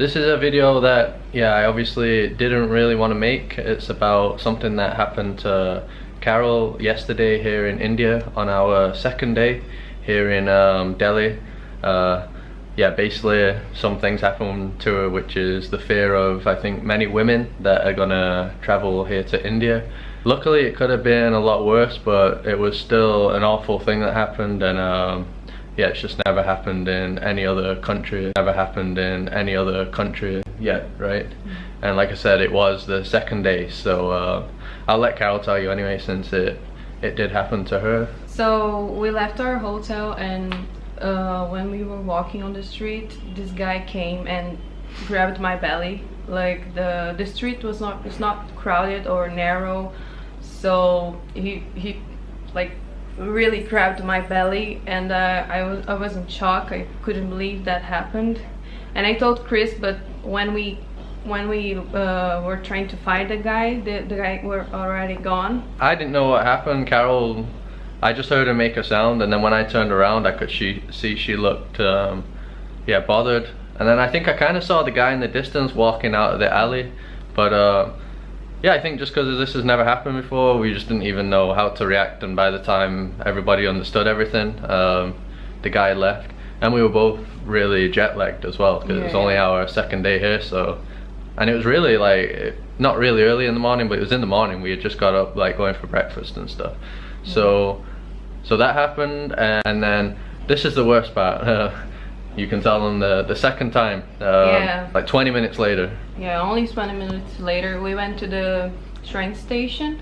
This is a video that, yeah, I obviously didn't really want to make. It's about something that happened to Carol yesterday here in India on our second day here in Delhi. Yeah, basically some things happened to her, which is the fear of, I think, many women that are gonna travel here to India. Luckily it could have been a lot worse, but it was still an awful thing that happened, and yeah, it's just never happened in any other country, never happened in any other country yet, right? And like I said, it was the second day, so I'll let Carol tell you anyway, since it did happen to her. So we left our hotel, and when we were walking on the street, this guy came and grabbed my belly. Like the street was not crowded or narrow, so he like really grabbed my belly, and I was in shock. I couldn't believe that happened, and I told Chris, but when we were trying to find the guy were already gone. I didn't know what happened. Carol, I just heard her make a sound, and then when I turned around I could see she looked yeah, bothered, and then I think I kind of saw the guy in the distance walking out of the alley, but yeah, I think just because this has never happened before, we just didn't even know how to react, and by the time everybody understood everything, the guy left, and we were both really jet lagged as well, because it was only our second day here. So, and it was really like, not really early in the morning, but it was in the morning. We had just got up, like going for breakfast and stuff. So that happened, and then this is the worst part. You can tell them the second time, like 20 minutes later. Yeah, only 20 minutes later, we went to the train station,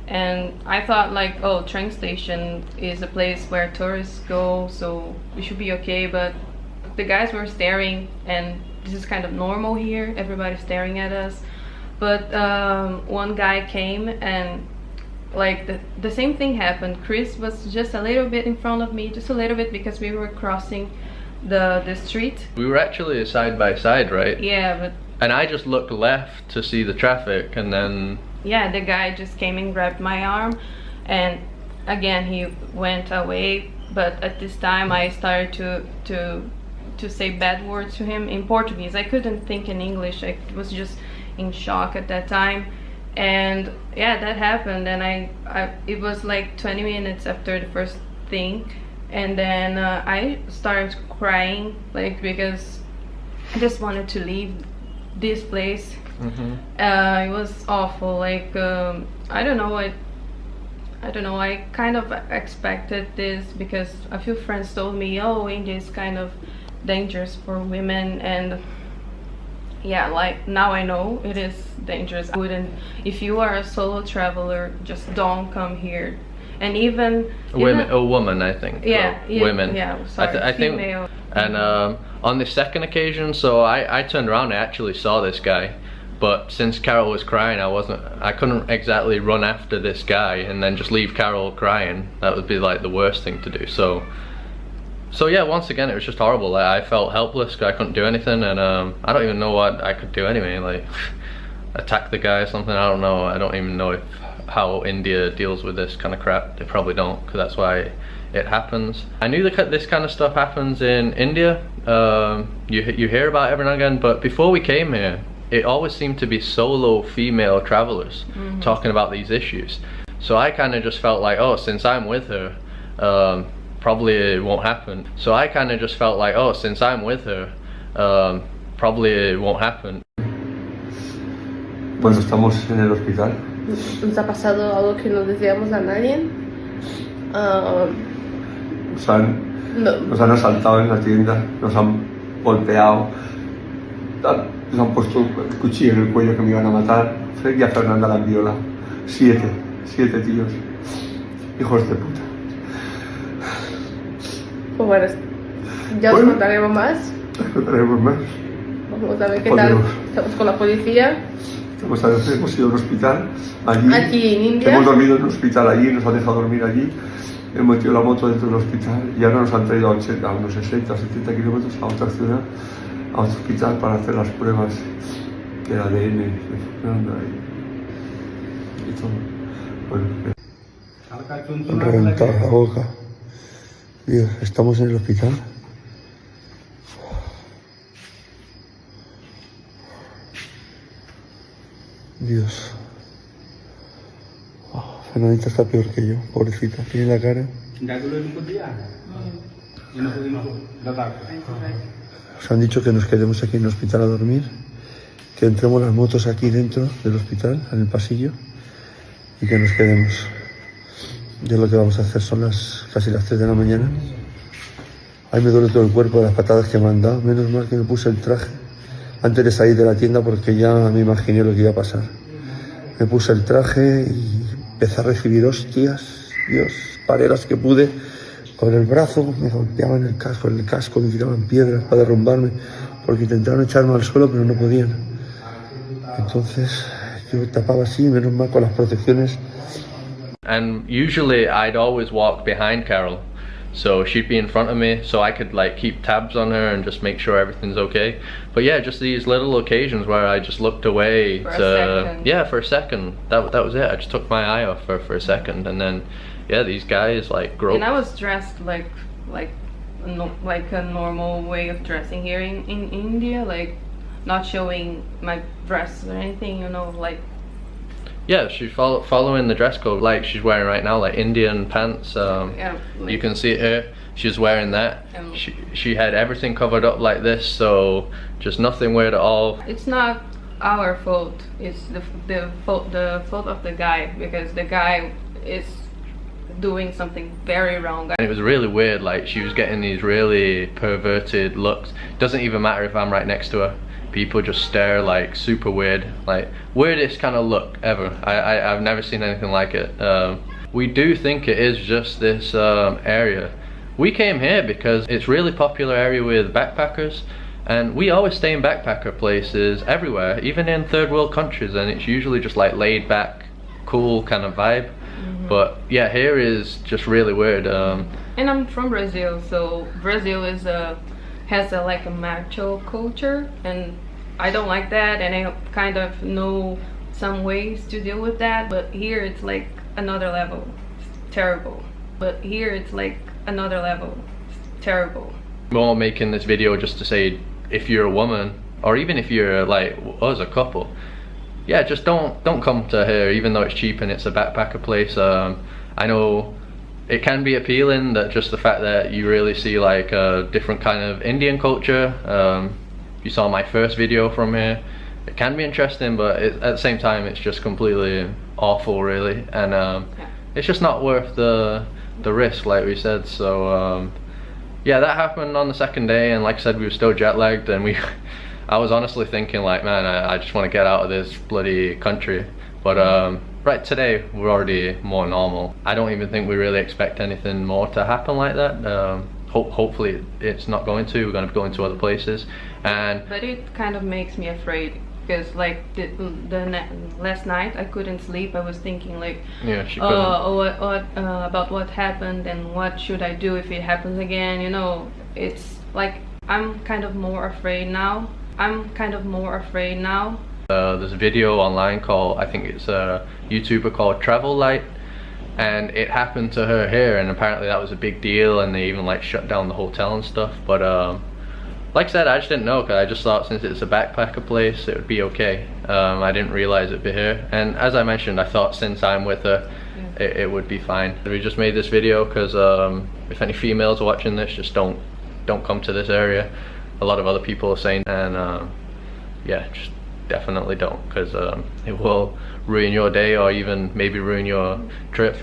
and I thought like, oh, train station is a place where tourists go, so we should be okay. But the guys were staring, and this is kind of normal here, everybody's staring at us. But one guy came, and like the same thing happened. Chris was just a little bit in front of me, just a little bit, because we were crossing the street. We were actually side by side, right? Yeah, but and I just looked left to see the traffic, and then yeah, the guy just came and grabbed my arm, and again he went away. But at this time I started to say bad words to him in Portuguese. I couldn't think in English. I was just in shock at that time. And yeah, that happened, and it was like 20 minutes after the first thing, and then I started crying, like, because I just wanted to leave this place. It was awful. Like I don't know, I kind of expected this, because a few friends told me, oh, India is kind of dangerous for women, and yeah, like now I know it is dangerous. I wouldn't, if you are a solo traveler, just don't come here. And even a woman, I think. Yeah, well, women. Yeah, sorry, I female. think, and on the second occasion, so I turned around, I actually saw this guy, but since Carol was crying, I couldn't exactly run after this guy and then just leave Carol crying. That would be like the worst thing to do. So yeah, once again, it was just horrible. Like, I felt helpless because I couldn't do anything, and I don't even know what I could do anyway. Like, attack the guy or something. I don't know. I don't even know how India deals with this kind of crap. They probably don't, because that's why it happens. I knew that this kind of stuff happens in India. You hear about it every now and again, but before we came here, it always seemed to be solo female travelers talking about these issues. So I kind of just felt like, oh, since I'm with her, probably it won't happen. So I kind of just felt like, oh, since I'm with her, probably it won't happen. Bueno, estamos en el hospital. Nos ha pasado algo que no decíamos a nadie. Nos han asaltado en la tienda, nos han golpeado, nos han puesto el cuchillo en el cuello que me iban a matar. Y a Fernanda la han violado. 7 tíos, hijos de puta. Pues bueno, ya os contaremos más. Contaremos más. Vamos a ver qué tal. Estamos con la policía. Hemos ido a un hospital allí. Aquí en India. Hemos dormido en un hospital allí, nos han dejado dormir allí. Hemos metido la moto dentro del hospital y ahora nos han traído a unos 60 o 70 kilómetros a otra ciudad, a otro hospital, para hacer las pruebas del ADN de Fernanda y todo. Bueno, reventado la boca. Dios, estamos en el hospital. Dios. Oh, Fernandita está peor que yo, pobrecita. Tiene la cara. Nos han dicho que nos quedemos aquí en el hospital a dormir, que entremos las motos aquí dentro del hospital, en el pasillo, y que nos quedemos. Yo lo que vamos a hacer son casi las 3 de la mañana. Ahí me duele todo el cuerpo de las patadas que me han dado. Menos mal que me puse el traje antes de salir de la tienda porque ya me imaginé lo que iba a pasar. Me puse el traje y empecé a recibir hostias, Dios, paré las que pude. Con el brazo me golpeaban el casco, me tiraban piedras para derrumbarme, porque intentaron echarme al suelo pero no podían. Entonces yo tapaba así, menos mal con las protecciones. And usually I'd always walk behind Carol, so she'd be in front of me, so I could like keep tabs on her and just make sure everything's okay. But yeah, just these little occasions where I just looked away for a second. That was it. I just took my eye off her for a second, and then yeah, these guys like groped. And I was dressed like a normal way of dressing here in India, like not showing my breasts or anything, you know, like. Yeah, she's following the dress code like she's wearing right now, like Indian pants. Yeah, like, you can see it here. She's wearing that. She had everything covered up like this, so just nothing weird at all. It's not our fault. It's the fault of the guy, because the guy is doing something very wrong. And it was really weird. Like she was getting these really perverted looks. Doesn't even matter if I'm right next to her. People just stare like super weird, like weirdest kind of look ever. I've never seen anything like it. We do think it is just this area. We came here because it's really popular area with backpackers, and we always stay in backpacker places everywhere, even in third world countries, and it's usually just like laid back, cool kind of vibe. But yeah, here is just really weird. And I'm from Brazil, so Brazil is has like a macho culture, and I don't like that, and I kind of know some ways to deal with that, but here it's like another level. It's terrible. But here it's like another level. It's terrible. We're making this video just to say, if you're a woman, or even if you're like us, a couple, yeah, just don't come to here, even though it's cheap and it's a backpacker place. I know it can be appealing, that just the fact that you really see like a different kind of Indian culture. You saw my first video from here. It can be interesting, but at the same time it's just completely awful really, and it's just not worth the risk, like we said. So yeah, that happened on the second day, and like I said, we were still jet lagged, and I was honestly thinking like, man, I just want to get out of this bloody country. But right, today we're already more normal. I don't even think we really expect anything more to happen like that. Hopefully it's not going to. We're going to be going to other places, but it kind of makes me afraid, because like last night I couldn't sleep. I was thinking like, yeah, she couldn't. About what happened and what should I do if it happens again. You know, it's like I'm kind of more afraid now. There's a video online called, I think it's a YouTuber called Travel Light, and it happened to her here, and apparently that was a big deal, and they even like shut down the hotel and stuff. But like I said, I just didn't know, because I just thought since it's a backpacker place it would be okay. I didn't realize it'd be here, and as I mentioned, I thought since I'm with her, it would be fine. We just made this video because if any females are watching this, just don't come to this area. A lot of other people are saying, and yeah, just definitely don't, because it will ruin your day, or even maybe ruin your trip.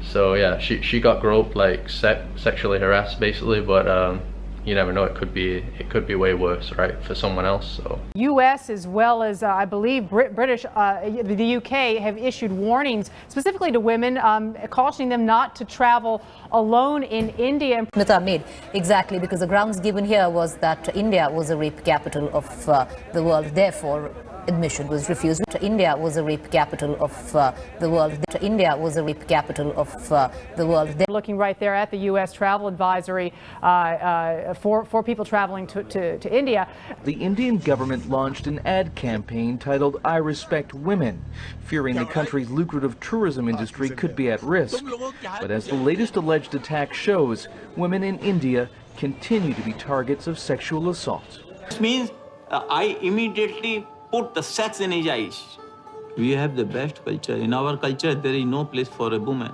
So yeah, she got groped, like sexually harassed basically, but you never know, it could be way worse, right, for someone else. So U.S. as well as I believe British, the U.K. have issued warnings specifically to women, cautioning them not to travel alone in India. Mita made exactly because the grounds given here was that India was a rape capital of the world, therefore admission was refused. India was a rape capital of the world. India was a rape capital of the world. Looking right there at the U.S. travel advisory for people traveling to India. The Indian government launched an ad campaign titled I Respect Women, fearing the country's lucrative tourism industry could be at risk. But as the latest alleged attack shows, women in India continue to be targets of sexual assault. This means I immediately put the sex in his eyes, We have the best culture. In our culture, there is no place for a woman.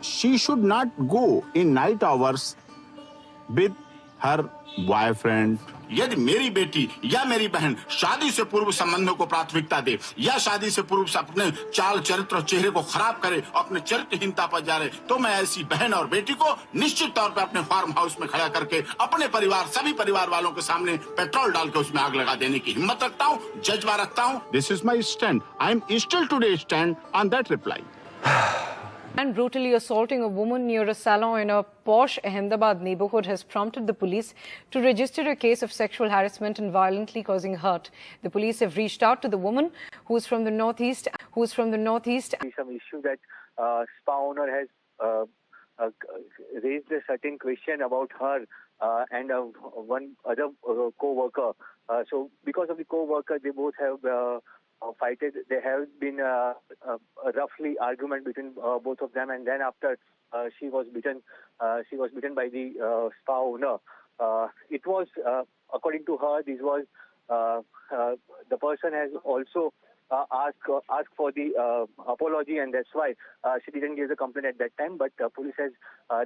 She should not go in night hours with her boyfriend. यदि मेरी बेटी या मेरी बहन शादी से पूर्व संबंधों को प्राथमिकता दे या शादी से पूर्व अपने चाल चरित्र और चेहरे को खराब करे, अपने चरित्रहीनता पर जा रहे, तो मैं ऐसी बहन और बेटी को निश्चित तौर पर अपने फार्म हाउस में खड़ा करके अपने परिवार, सभी परिवार वालों के सामने पेट्रोल डाल के उसमें आग लगा देने की हिम्मत रखता हूँ, जज्बा रखता हूँ. This is my stand. I am still today stand on that reply. And brutally assaulting a woman near a salon in a posh Ahmedabad neighborhood has prompted the police to register a case of sexual harassment and violently causing hurt. The police have reached out to the woman who is from the northeast. Some issue that spa owner has raised a certain question about her and one other co-worker. So because of the co-worker, they both have fighted. There has been a roughly argument between both of them, and then after she was beaten by the spa owner. It was, according to her, this was the person has also asked for the apology, and that's why she didn't give the complaint at that time. But police has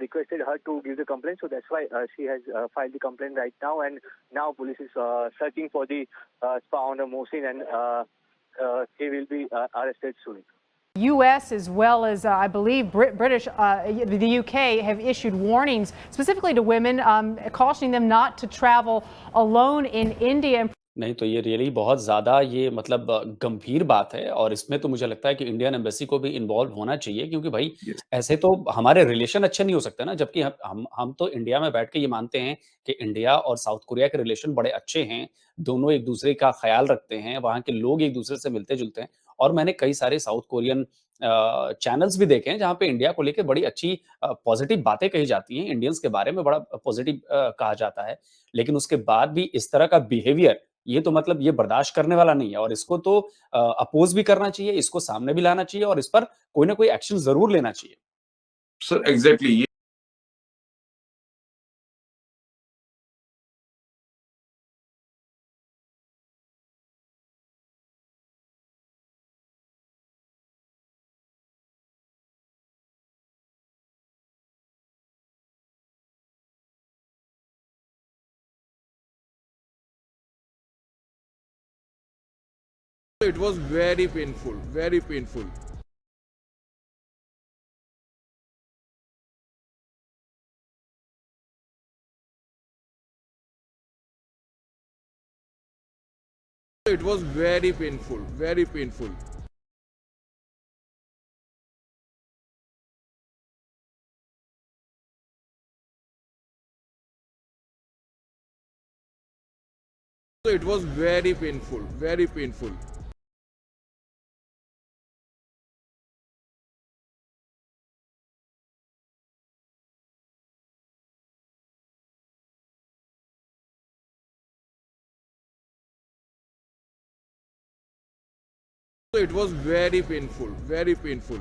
requested her to give the complaint, so that's why she has filed the complaint right now. And now police is searching for the spa owner Mohsin, and he will be arrested soon. U.S. as well as, I believe, British, the U.K. have issued warnings specifically to women, cautioning them not to travel alone in India. नहीं तो ये really बहुत ज़्यादा ये मतलब गंभीर बात है और इसमें तो मुझे लगता है कि इंडियन एम्बेसी को भी इन्वॉल्व होना चाहिए क्योंकि भाई ऐसे तो हमारे रिलेशन अच्छे नहीं हो सकते ना, जबकि हम तो इंडिया में बैठ के ये मानते हैं कि इंडिया और साउथ कोरिया के रिलेशन बड़े अच्छे हैं, दोनों एक दूसरे का ख्याल रखते हैं, वहाँ के लोग एक दूसरे से मिलते जुलते हैं और मैंने कई सारे साउथ कोरियन चैनल्स भी देखे हैं जहाँ पे इंडिया को लेके बड़ी अच्छी पॉजिटिव बातें कही जाती हैं, इंडियंस के बारे में बड़ा पॉजिटिव कहा जाता है, लेकिन उसके बाद भी इस तरह का बिहेवियर ये तो मतलब ये बर्दाश्त करने वाला नहीं है और इसको तो अपोज भी करना चाहिए, इसको सामने भी लाना चाहिए और इस पर कोई ना कोई एक्शन जरूर लेना चाहिए. Sir exactly It was very painful, very painful. It was very painful, very painful. It was very painful, very painful. It was very painful, very painful.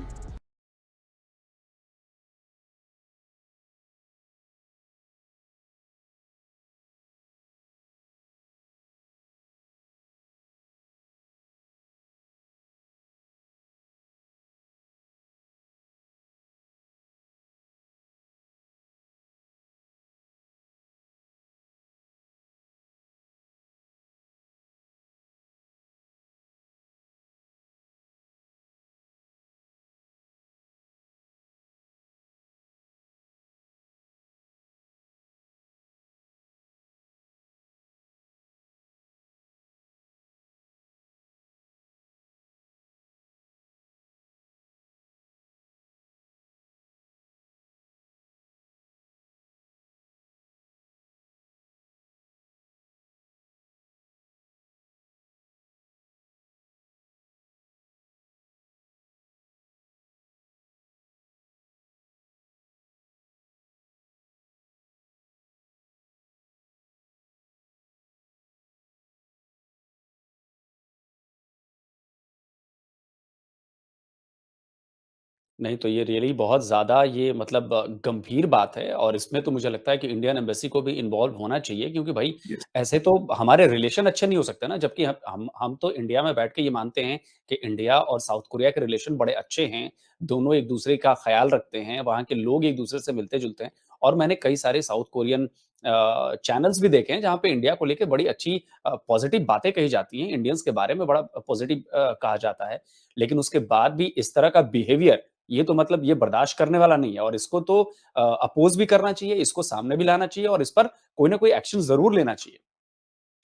नहीं तो ये रियली बहुत ज़्यादा ये मतलब गंभीर बात है और इसमें तो मुझे लगता है कि इंडियन एम्बेसी को भी इन्वॉल्व होना चाहिए क्योंकि भाई ऐसे तो हमारे रिलेशन अच्छे नहीं हो सकते ना जबकि हम तो इंडिया में बैठ के ये मानते हैं कि इंडिया और साउथ कोरिया के रिलेशन बड़े अच्छे हैं, दोनों एक दूसरे का ख्याल रखते हैं, वहाँ के लोग एक दूसरे से मिलते-जुलते हैं और मैंने कई सारे साउथ कोरियन चैनल्स भी देखे हैं जहाँ पे इंडिया को लेके बड़ी अच्छी पॉजिटिव बातें कही जाती हैं, इंडियंस के बारे में बड़ा पॉजिटिव कहा जाता है। लेकिन उसके बाद भी इस तरह का बिहेवियर ये तो मतलब ये बर्दाश्त करने वाला नहीं है और इसको तो अपोज भी करना चाहिए, इसको सामने भी लाना चाहिए और इस पर कोई ना कोई एक्शन ज़रूर लेना चाहिए।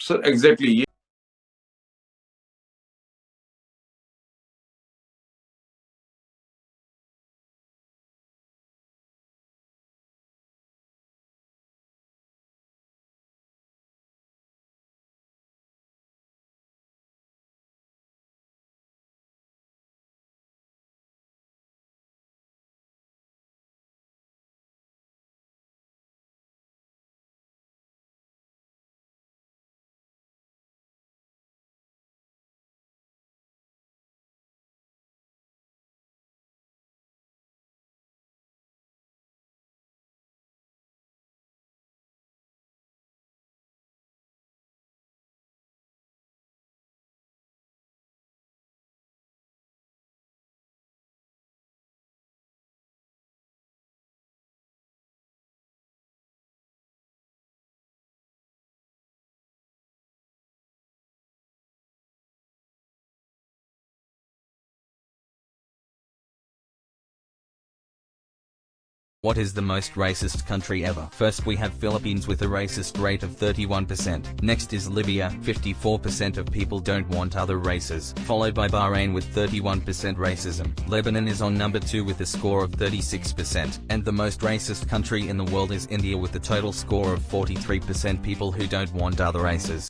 Sir exactly What is the most racist country ever? First we have Philippines with a racist rate of 31%. Next is Libya, 54% of people don't want other races. Followed by Bahrain with 31% racism. Lebanon is on number 2 with a score of 36%. And the most racist country in the world is India with a total score of 43% people who don't want other races.